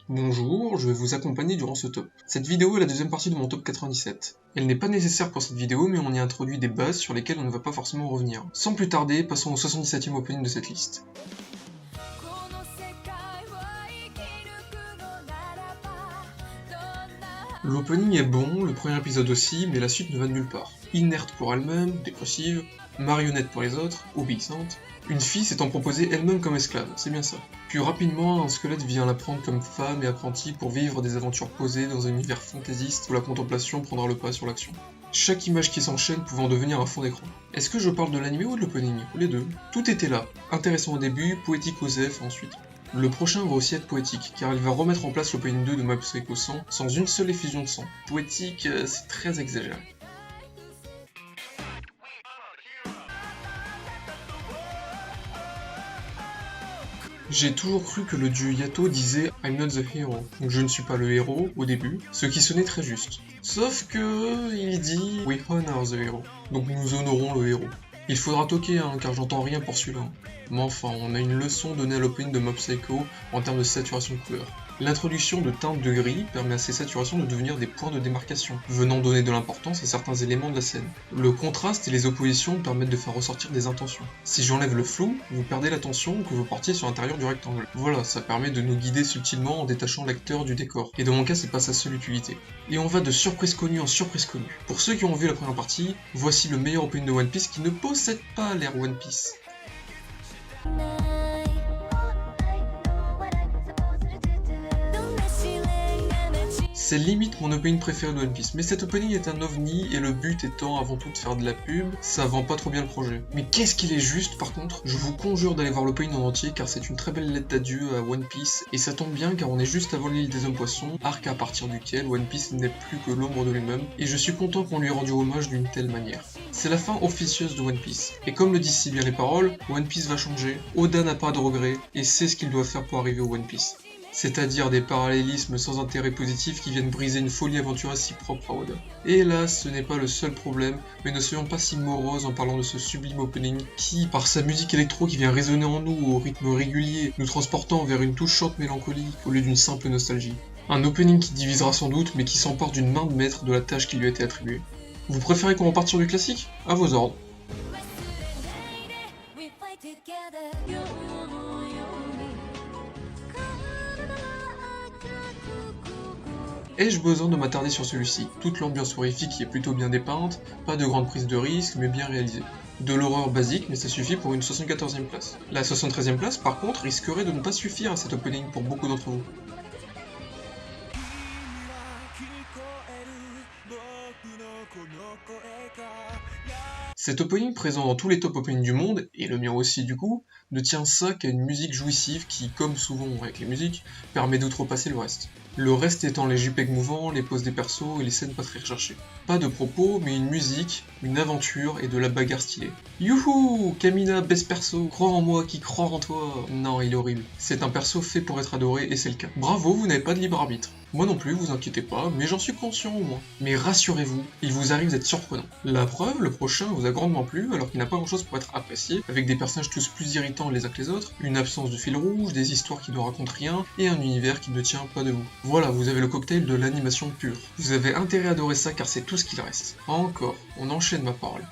Bonjour, je vais vous accompagner durant ce top. Cette vidéo est la deuxième partie de mon top 97. Elle n'est pas nécessaire pour cette vidéo, mais on y introduit des bases sur lesquelles on ne va pas forcément revenir. Sans plus tarder, passons au 77e opening de cette liste. L'opening est bon, le premier épisode aussi, mais la suite ne va de nulle part. Inerte pour elle-même, dépressive, marionnette pour les autres, obéissante. Une fille s'étant proposée elle-même comme esclave, c'est bien ça. Puis rapidement, un squelette vient la prendre comme femme et apprentie pour vivre des aventures posées dans un univers fantaisiste où la contemplation prendra le pas sur l'action. Chaque image qui s'enchaîne pouvant devenir un fond d'écran. Est-ce que je parle de l'anime ou de l'opening? Ou les deux. Tout était là, intéressant au début, poétique aux F ensuite. Le prochain va aussi être poétique, car il va remettre en place l'opening 2 de Mob Psycho 100 sans une seule effusion de sang. Poétique, c'est très exagéré. J'ai toujours cru que le dieu Yato disait « I'm not the hero », donc je ne suis pas le héros au début, ce qui sonnait très juste. Sauf que il dit « We honor the hero », donc nous honorons le héros. Il faudra toquer, car j'entends rien pour celui-là. Mais enfin, on a une leçon donnée à l'opening de Mob Psycho en termes de saturation de couleur. L'introduction de teintes de gris permet à ces saturations de devenir des points de démarcation, venant donner de l'importance à certains éléments de la scène. Le contraste et les oppositions permettent de faire ressortir des intentions. Si j'enlève le flou, vous perdez l'attention que vous portiez sur l'intérieur du rectangle. Voilà, ça permet de nous guider subtilement en détachant l'acteur du décor. Et dans mon cas, c'est pas sa seule utilité. Et on va de surprise connue en surprise connue. Pour ceux qui ont vu la première partie, voici le meilleur opening de One Piece qui ne possède pas l'air One Piece. C'est limite mon opening préféré de One Piece, mais cet opening est un ovni et le but étant avant tout de faire de la pub, ça vend pas trop bien le projet. Mais qu'est-ce qu'il est juste par contre? Je vous conjure d'aller voir l'opening en entier car c'est une très belle lettre d'adieu à One Piece et ça tombe bien car on est juste avant l'île des hommes poissons, arc à partir duquel One Piece n'est plus que l'ombre de lui-même et je suis content qu'on lui ait rendu hommage d'une telle manière. C'est la fin officieuse de One Piece, et comme le disent si bien les paroles, One Piece va changer, Oda n'a pas de regrets et sait ce qu'il doit faire pour arriver au One Piece. C'est-à-dire des parallélismes sans intérêt positif qui viennent briser une folie aventureuse si propre à Oda. Et hélas, ce n'est pas le seul problème, mais ne soyons pas si moroses en parlant de ce sublime opening qui, par sa musique électro qui vient résonner en nous au rythme régulier, nous transportant vers une touchante mélancolie au lieu d'une simple nostalgie. Un opening qui divisera sans doute, mais qui s'empare d'une main de maître de la tâche qui lui a été attribuée. Vous préférez qu'on reparte sur du classique? À vos ordres. Ai-je besoin de m'attarder sur celui-ci? Toute l'ambiance horrifique y est plutôt bien dépeinte, pas de grande prise de risque, mais bien réalisée. De l'horreur basique, mais ça suffit pour une 74e place. La 73e place, par contre, risquerait de ne pas suffire à cet opening pour beaucoup d'entre vous. Cet opening présent dans tous les top openings du monde, et le mien aussi du coup, ne tient ça qu'à une musique jouissive qui, comme souvent avec les musiques, permet d'outrepasser le reste. Le reste étant les JPEG mouvants, les poses des persos et les scènes pas très recherchées. Pas de propos, mais une musique, une aventure et de la bagarre stylée. Youhou! Kamina, best perso, croire en moi qui croire en toi. Non, il est horrible. C'est un perso fait pour être adoré et c'est le cas. Bravo, vous n'avez pas de libre arbitre. Moi non plus, vous inquiétez pas, mais j'en suis conscient au moins. Mais rassurez-vous, il vous arrive d'être surprenant. La preuve, le prochain vous a grandement plu alors qu'il n'a pas grand chose pour être apprécié, avec des personnages tous plus irritants les uns que les autres, une absence de fil rouge, des histoires qui ne racontent rien, et un univers qui ne tient pas debout. Voilà, vous avez le cocktail de l'animation pure. Vous avez intérêt à adorer ça car c'est tout ce qu'il reste. Encore, on enchaîne ma parole.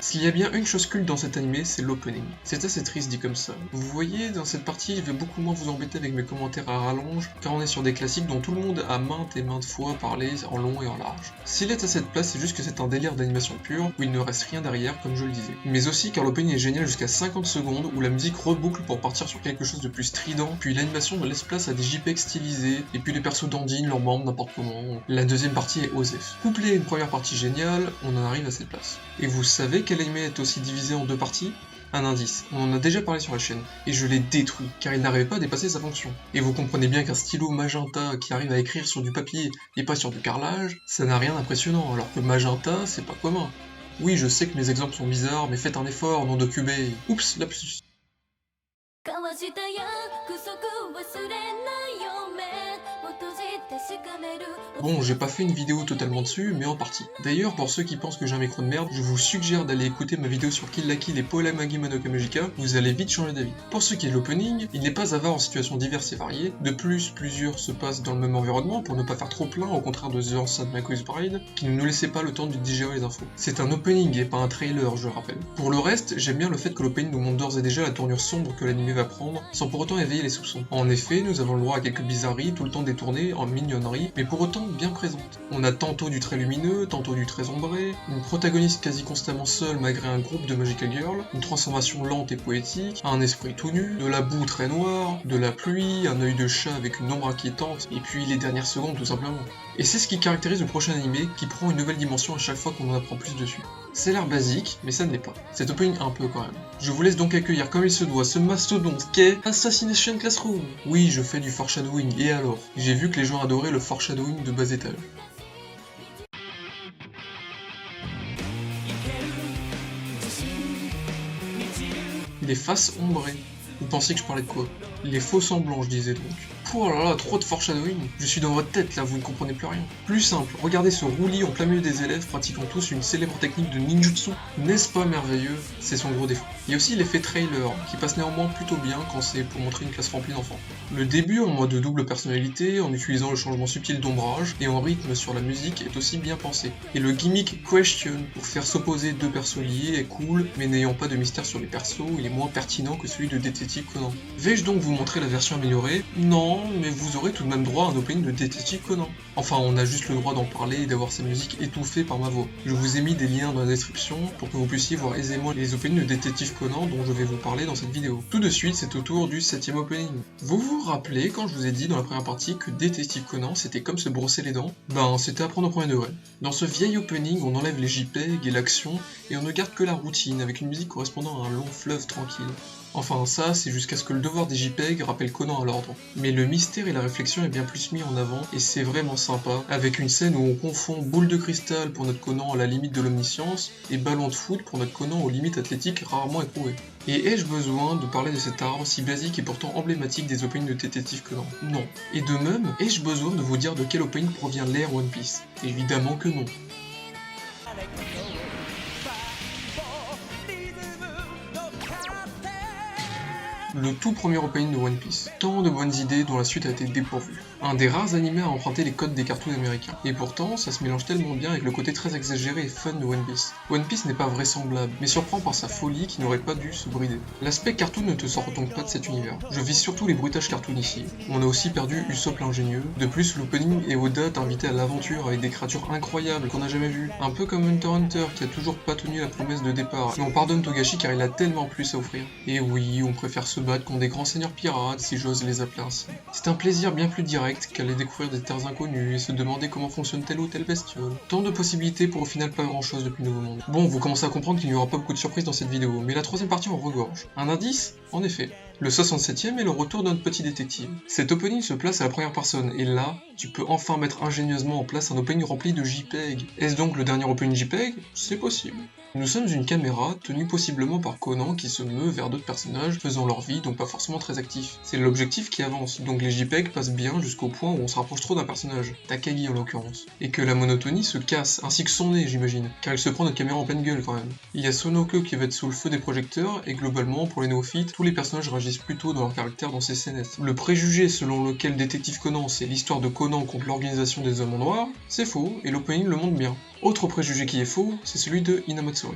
S'il y a bien une chose culte dans cet animé, c'est l'opening. C'est assez triste dit comme ça. Vous voyez, dans cette partie, je vais beaucoup moins vous embêter avec mes commentaires à rallonge, car on est sur des classiques dont tout le monde a maintes et maintes fois parlé en long et en large. S'il est à cette place, c'est juste que c'est un délire d'animation pure, où il ne reste rien derrière, comme je le disais. Mais aussi car l'opening est génial jusqu'à 50 secondes, où la musique reboucle pour partir sur quelque chose de plus strident, puis l'animation laisse place à des JPEG stylisés, et puis les persos dandinent leurs membres n'importe comment. La deuxième partie est osef. Couplé à une première partie géniale, on en arrive à cette place. Et vous savez quel anime est aussi divisé en deux parties? Un indice, on en a déjà parlé sur la chaîne, et je l'ai détruit, car il n'arrivait pas à dépasser sa fonction. Et vous comprenez bien qu'un stylo magenta qui arrive à écrire sur du papier et pas sur du carrelage, ça n'a rien d'impressionnant, alors que magenta, c'est pas commun. Oui, je sais que mes exemples sont bizarres, mais faites un effort, nom d'occupé. Oups, lapsus. Bon, j'ai pas fait une vidéo totalement dessus, mais en partie. D'ailleurs, pour ceux qui pensent que j'ai un micro de merde, je vous suggère d'aller écouter ma vidéo sur Kill la Kill et Paula Magi Madoka Magica, vous allez vite changer d'avis. Pour ce qui est de l'opening, il n'est pas avare en situations diverses et variées, de plus, plusieurs se passent dans le même environnement pour ne pas faire trop plein, au contraire de The Ancient McCoy's Bride, qui ne nous laissait pas le temps de digérer les infos. C'est un opening et pas un trailer, je le rappelle. Pour le reste, j'aime bien le fait que l'opening nous montre d'ores et déjà la tournure sombre que l'anime va prendre, sans pour autant éveiller les soupçons. En effet, nous avons le droit à quelques bizarreries, tout le temps détournées en mignonnerie, mais pour autant bien présentes. On a tantôt du très lumineux, tantôt du très ombré, une protagoniste quasi constamment seule malgré un groupe de Magical Girls, une transformation lente et poétique, un esprit tout nu, de la boue très noire, de la pluie, un œil de chat avec une ombre inquiétante, et puis les dernières secondes tout simplement. Et c'est ce qui caractérise le prochain animé, qui prend une nouvelle dimension à chaque fois qu'on en apprend plus dessus. C'est l'air basique, mais ça ne l'est pas. C'est opening un peu quand même. Je vous laisse donc accueillir comme il se doit ce mastodonte qu'est Assassination Classroom. Oui, je fais du foreshadowing, et alors? J'ai vu que les gens adoraient le foreshadowing de bas étage. Les faces ombrées. Vous pensiez que je parlais de quoi? Les faux semblants, je disais donc. Oh là là, trop de foreshadowing. Je suis dans votre tête là, vous ne comprenez plus rien. Plus simple, regardez ce roulis en plein milieu des élèves pratiquant tous une célèbre technique de ninjutsu. N'est-ce pas merveilleux? C'est son gros défaut. Il y a aussi l'effet trailer, qui passe néanmoins plutôt bien quand c'est pour montrer une classe remplie d'enfants. Le début en mode double personnalité, en utilisant le changement subtil d'ombrage, et en rythme sur la musique est aussi bien pensé. Et le gimmick question, pour faire s'opposer deux persos liés, est cool, mais n'ayant pas de mystère sur les persos, il est moins pertinent que celui de Détective Conan. Vais-je donc vous montrer la version améliorée? Non, mais vous aurez tout de même droit à un opening de Détective Conan. Enfin, on a juste le droit d'en parler et d'avoir sa musique étouffée par ma voix. Je vous ai mis des liens dans la description pour que vous puissiez voir aisément les openings de Détective Conan dont je vais vous parler dans cette vidéo. Tout de suite, c'est au tour du 7ème opening. Vous vous rappelez quand je vous ai dit dans la première partie que Détective Conan c'était comme se brosser les dents? Ben, c'était à prendre au premier degré. Dans ce vieil opening, on enlève les JPEG et l'action et on ne garde que la routine avec une musique correspondant à un long fleuve tranquille. Enfin ça, c'est jusqu'à ce que le devoir des JPEG rappelle Conan à l'ordre. Mais le mystère et la réflexion est bien plus mis en avant, et c'est vraiment sympa, avec une scène où on confond boule de cristal pour notre Conan à la limite de l'omniscience, et ballon de foot pour notre Conan aux limites athlétiques rarement éprouvées. Et ai-je besoin de parler de cet arbre si basique et pourtant emblématique des openings de Détective Conan? Non. Et de même, ai-je besoin de vous dire de quel opening provient l'ère One Piece? Évidemment que non. Le tout premier opening de One Piece. Tant de bonnes idées dont la suite a été dépourvue. Un des rares animés à emprunter les codes des cartoons américains. Et pourtant, ça se mélange tellement bien avec le côté très exagéré et fun de One Piece. One Piece n'est pas vraisemblable, mais surprend par sa folie qui n'aurait pas dû se brider. L'aspect cartoon ne te sort donc pas de cet univers. Je vise surtout les bruitages cartoon ici. On a aussi perdu Usopp l'ingénieux. De plus, l'opening et Oda t'invitaient à l'aventure avec des créatures incroyables qu'on n'a jamais vues. Un peu comme Hunter x Hunter qui a toujours pas tenu la promesse de départ. Et on pardonne Togashi car il a tellement plus à offrir. Et oui, on préfère se battre contre des grands seigneurs pirates, si j'ose les appeler ainsi. C'est un plaisir bien plus direct qu'aller découvrir des terres inconnues et se demander comment fonctionne telle ou telle bestiole. Tant de possibilités pour au final pas grand chose depuis Nouveau Monde. Bon, vous commencez à comprendre qu'il n'y aura pas beaucoup de surprises dans cette vidéo, mais la troisième partie en regorge. Un indice? En effet. Le 67ème est le retour de notre petit détective. Cet opening se place à la première personne, et là, tu peux enfin mettre ingénieusement en place un opening rempli de JPEG. Est-ce donc le dernier opening JPEG? C'est possible. Nous sommes une caméra tenue possiblement par Conan qui se meut vers d'autres personnages faisant leur vie, donc pas forcément très actifs. C'est l'objectif qui avance, donc les JPEG passent bien jusqu'au point où on se rapproche trop d'un personnage, Takagi en l'occurrence, et que la monotonie se casse, ainsi que son nez j'imagine, car il se prend notre caméra en pleine gueule quand même. Il y a Sonoke qui va être sous le feu des projecteurs, et globalement pour les néophytes, tous les personnages réagissent plutôt dans leur caractère dans ces scénettes. Le préjugé selon lequel Détective Conan c'est l'histoire de Conan contre l'organisation des hommes en noir, c'est faux, et l'opening le montre bien. Autre préjugé qui est faux, c'est celui de Hinamatsuri.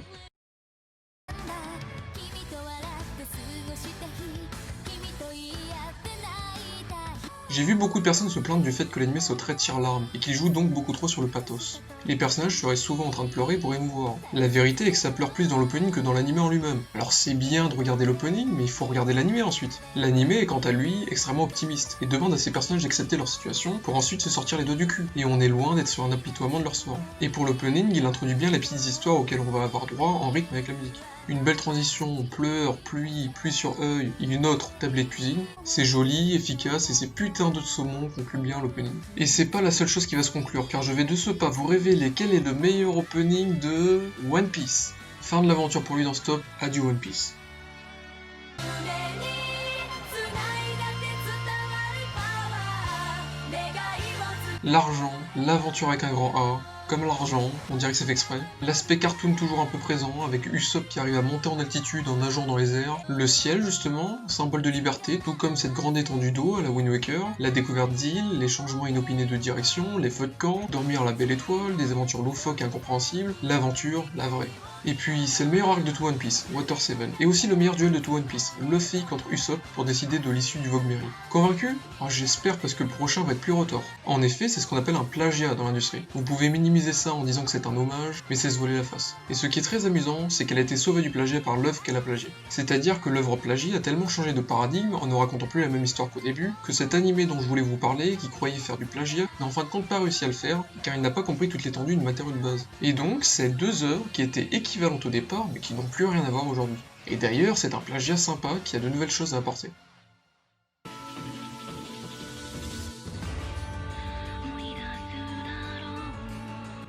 J'ai vu beaucoup de personnes se plaindre du fait que l'anime soit très tire-larme, et qu'il joue donc beaucoup trop sur le pathos. Les personnages seraient souvent en train de pleurer pour émouvoir. La vérité est que ça pleure plus dans l'opening que dans l'anime en lui-même. Alors c'est bien de regarder l'opening, mais il faut regarder l'anime ensuite. L'anime est quant à lui extrêmement optimiste, et demande à ses personnages d'accepter leur situation pour ensuite se sortir les doigts du cul, et on est loin d'être sur un apitoiement de leur sort. Et pour l'opening, il introduit bien les petites histoires auxquelles on va avoir droit en rythme avec la musique. Une belle transition, pleurs, pluie sur œil, une autre tablée de cuisine. C'est joli, efficace et ces putains de saumon concluent bien l'opening. Et c'est pas la seule chose qui va se conclure, car je vais de ce pas vous révéler quel est le meilleur opening de One Piece. Fin de l'aventure pour lui dans Stop, adieu One Piece. l'argent, l'aventure avec un grand A, comme l'argent, on dirait que c'est fait exprès. L'aspect cartoon toujours un peu présent, avec Usopp qui arrive à monter en altitude en nageant dans les airs. Le ciel justement, symbole de liberté, tout comme cette grande étendue d'eau à la Wind Waker. La découverte d'îles, les changements inopinés de direction, les feux de camp, dormir à la belle étoile, des aventures loufoques et incompréhensibles, l'aventure, la vraie. Et puis c'est le meilleur arc de tout One Piece, Water 7, et aussi le meilleur duel de tout One Piece, Luffy contre Usopp pour décider de l'issue du Vogue Mary. Convaincu? J'espère parce que le prochain va être plus retors. En effet, c'est ce qu'on appelle un plagiat dans l'industrie. Vous pouvez minimiser ça en disant que c'est un hommage, mais c'est se voler la face. Et ce qui est très amusant, c'est qu'elle a été sauvée du plagiat par l'œuvre qu'elle a plagiée. C'est-à-dire que l'œuvre plagie a tellement changé de paradigme en ne racontant plus la même histoire qu'au début, que cet animé dont je voulais vous parler, qui croyait faire du plagiat, n'a en fin de compte pas réussi à le faire, car il n'a pas compris toute l'étendue du matériau de base. Et donc, c'est deux œuvres qui étaient équivalentes au départ, mais qui n'ont plus rien à voir aujourd'hui. Et d'ailleurs, c'est un plagiat sympa qui a de nouvelles choses à apporter.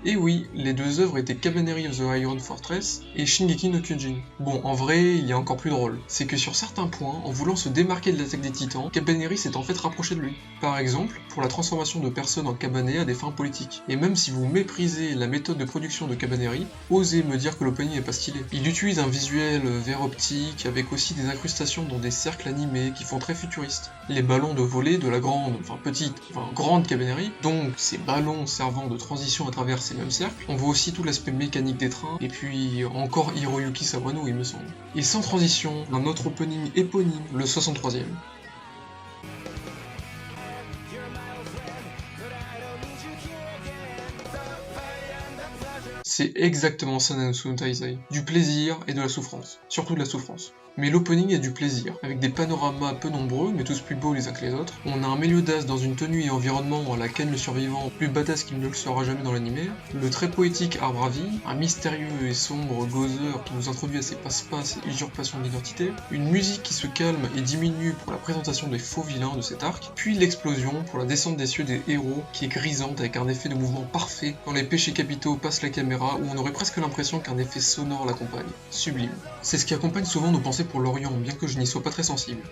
Et oui, les deux œuvres étaient Kabaneri of the Iron Fortress et Shingeki no Kyojin. Bon, en vrai, il y a encore plus drôle. C'est que sur certains points, en voulant se démarquer de l'attaque des titans, Kabaneri s'est en fait rapproché de lui. Par exemple, pour la transformation de personnes en cabanets à des fins politiques. Et même si vous méprisez la méthode de production de Kabaneri, osez me dire que l'opening est pas stylé. Il utilise un visuel vert optique avec aussi des incrustations dans des cercles animés qui font très futuristes. Les ballons de volée de la grande Kabaneri, donc ces ballons servant de transition à travers ces mêmes cercles. On voit aussi tout l'aspect mécanique des trains, et puis encore Hiroyuki Sawano il me semble. Et sans transition, un autre opening éponyme, le 63e. C'est exactement ça Nanatsu no Taizai. Du plaisir et de la souffrance. Surtout de la souffrance. Mais l'opening est du plaisir, avec des panoramas peu nombreux, mais tous plus beaux les uns que les autres. On a un Meliodas dans une tenue et environnement à la Ken le survivant, plus badass qu'il ne le sera jamais dans l'animé. Le très poétique Arbre à Vie, un mystérieux et sombre Gozer qui nous introduit à ses passe-passe et usurpations d'identité. Une musique qui se calme et diminue pour la présentation des faux vilains de cet arc. Puis l'explosion pour la descente des cieux des héros, qui est grisante avec un effet de mouvement parfait quand les péchés capitaux passent la caméra, où on aurait presque l'impression qu'un effet sonore l'accompagne. Sublime. C'est ce qui accompagne souvent nos pensées pour l'Orient, bien que je n'y sois pas très sensible.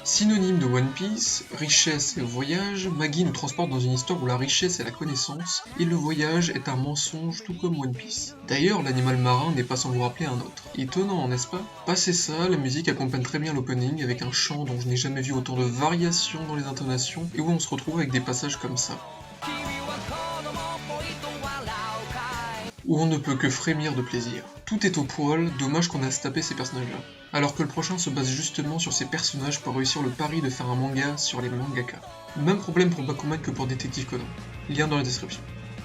Synonyme de One Piece, richesse et voyage, Maggie nous transporte dans une histoire où la richesse est la connaissance, et le voyage est un mensonge tout comme One Piece. D'ailleurs, l'animal marin n'est pas sans vous rappeler un autre. Étonnant, n'est-ce pas? Passé ça, la musique accompagne très bien l'opening avec un chant dont je n'ai jamais vu autant de variations dans les intonations, et où on se retrouve avec des passages comme ça. Où on ne peut que frémir de plaisir. Tout est au poil, dommage qu'on a se taper ces personnages-là. Alors que le prochain se base justement sur ces personnages pour réussir le pari de faire un manga sur les mangaka. Même problème pour Bakuman que pour Détective Conan. Lien dans la description.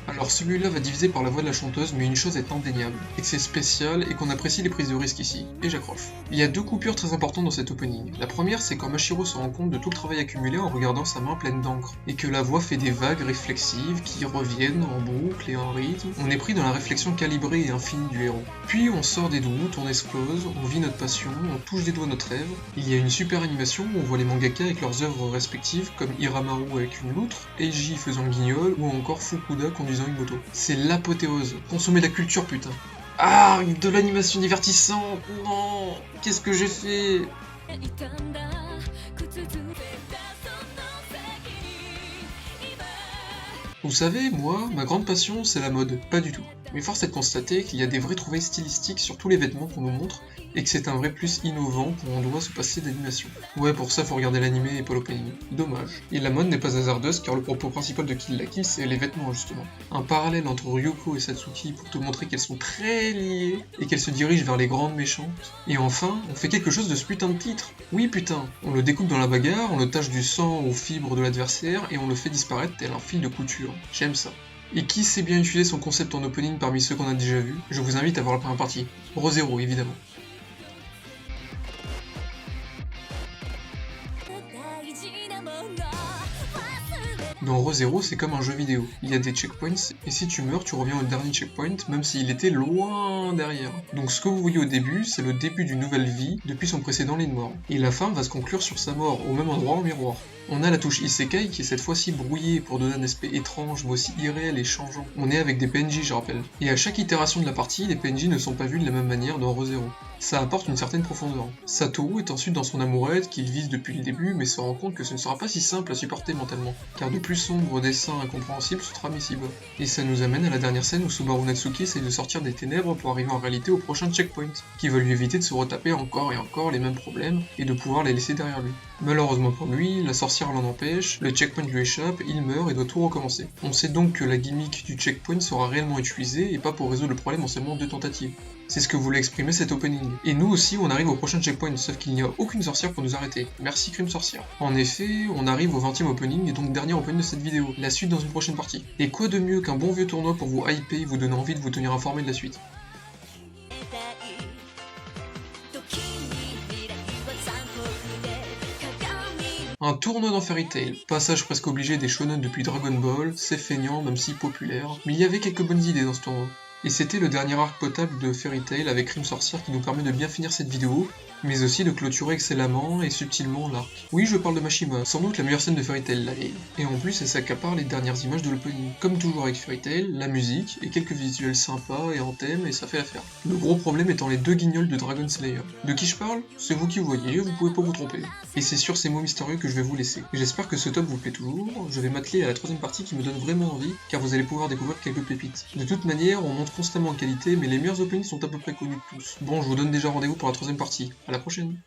Alors celui-là va diviser par la voix de la chanteuse, mais une chose est indéniable, et que c'est spécial et qu'on apprécie les prises de risque ici, et j'accroche. Il y a deux coupures très importantes dans cet opening. La première, c'est quand Mashiro se rend compte de tout le travail accumulé en regardant sa main pleine d'encre, et que la voix fait des vagues réflexives qui reviennent en boucle et en rythme. On est pris dans la réflexion calibrée et infinie du héros. Puis on sort des doutes, on explose, on vit notre passion, on touche des doigts notre rêve. Il y a une super animation où on voit les mangaka avec leurs œuvres respectives, comme Hiramaru avec une loutre, Eiji faisant le guignol, ou encore Fukuda conduisant une moto. C'est l'apothéose. Consommez la culture, putain. Ah, de l'animation divertissante. Non, qu'est-ce que j'ai fait? Vous savez, moi, ma grande passion, c'est la mode. Pas du tout. Mais force est de constater qu'il y a des vraies trouvailles stylistiques sur tous les vêtements qu'on nous montre, et que c'est un vrai plus innovant quand on doit se passer d'animation. Ouais, pour ça faut regarder l'animé et pas l'opening. Dommage. Et la mode n'est pas hasardeuse car le propos principal de Kill la Kill c'est les vêtements justement. Un parallèle entre Ryuko et Satsuki pour te montrer qu'elles sont très liées, et qu'elles se dirigent vers les grandes méchantes. Et enfin, on fait quelque chose de ce putain de titre. Oui putain, on le découpe dans la bagarre, on le tache du sang aux fibres de l'adversaire, et on le fait disparaître tel un fil de couture. J'aime ça. Et qui sait bien utiliser son concept en opening parmi ceux qu'on a déjà vus? Je vous invite à voir la première partie. Re:Zero évidemment. Dans Re:Zero, c'est comme un jeu vidéo. Il y a des checkpoints, et si tu meurs, tu reviens au dernier checkpoint, même s'il était loin derrière. Donc ce que vous voyez au début, c'est le début d'une nouvelle vie depuis son précédent lit de mort. Et la fin va se conclure sur sa mort, au même endroit en miroir. On a la touche Isekai qui est cette fois-ci brouillée pour donner un aspect étrange mais aussi irréel et changeant. On est avec des PNJ je rappelle. Et à chaque itération de la partie, les PNJ ne sont pas vus de la même manière dans Re:Zero. Ça apporte une certaine profondeur. Satoru est ensuite dans son amourette qu'il vise depuis le début mais se rend compte que ce ne sera pas si simple à supporter mentalement, car de plus sombres dessins incompréhensibles se trament ici-bas. Et ça nous amène à la dernière scène où Subaru Natsuki essaye de sortir des ténèbres pour arriver en réalité au prochain checkpoint, qui va lui éviter de se retaper encore et encore les mêmes problèmes et de pouvoir les laisser derrière lui. Malheureusement pour lui, la sorcière l'en empêche, le checkpoint lui échappe, il meurt et doit tout recommencer. On sait donc que la gimmick du checkpoint sera réellement utilisée et pas pour résoudre le problème en seulement 2 tentatives. C'est ce que voulait exprimer cet opening. Et nous aussi, on arrive au prochain checkpoint, sauf qu'il n'y a aucune sorcière pour nous arrêter. Merci Crime Sorcière. En effet, on arrive au 20e opening et donc dernier opening de cette vidéo. La suite dans une prochaine partie. Et quoi de mieux qu'un bon vieux tournoi pour vous hyper et vous donner envie de vous tenir informé de la suite. Un tournoi dans Fairy Tail, passage presque obligé des shonen depuis Dragon Ball, c'est feignant même si populaire, mais il y avait quelques bonnes idées dans ce tournoi. Et c'était le dernier arc potable de Fairy Tail avec Crime Sorcière qui nous permet de bien finir cette vidéo, mais aussi de clôturer excellemment et subtilement l'arc. Oui, je parle de Mashima, sans doute la meilleure scène de Fairy Tail, la Hail. Et en plus, elle s'accapare les dernières images de l'opening. Comme toujours avec Fairy Tail, la musique et quelques visuels sympas et en thème, et ça fait l'affaire. Le gros problème étant les 2 guignols de Dragon Slayer. De qui je parle? C'est vous qui voyez, vous pouvez pas vous tromper. Et c'est sur ces mots mystérieux que je vais vous laisser. J'espère que ce top vous plaît toujours, je vais m'atteler à la 3ème partie qui me donne vraiment envie, car vous allez pouvoir découvrir quelques pépites. De toute manière, on monte constamment en qualité, mais les meilleurs openings sont à peu près connus de tous. Bon, je vous donne déjà rendez-vous pour la 3ème partie. À la prochaine.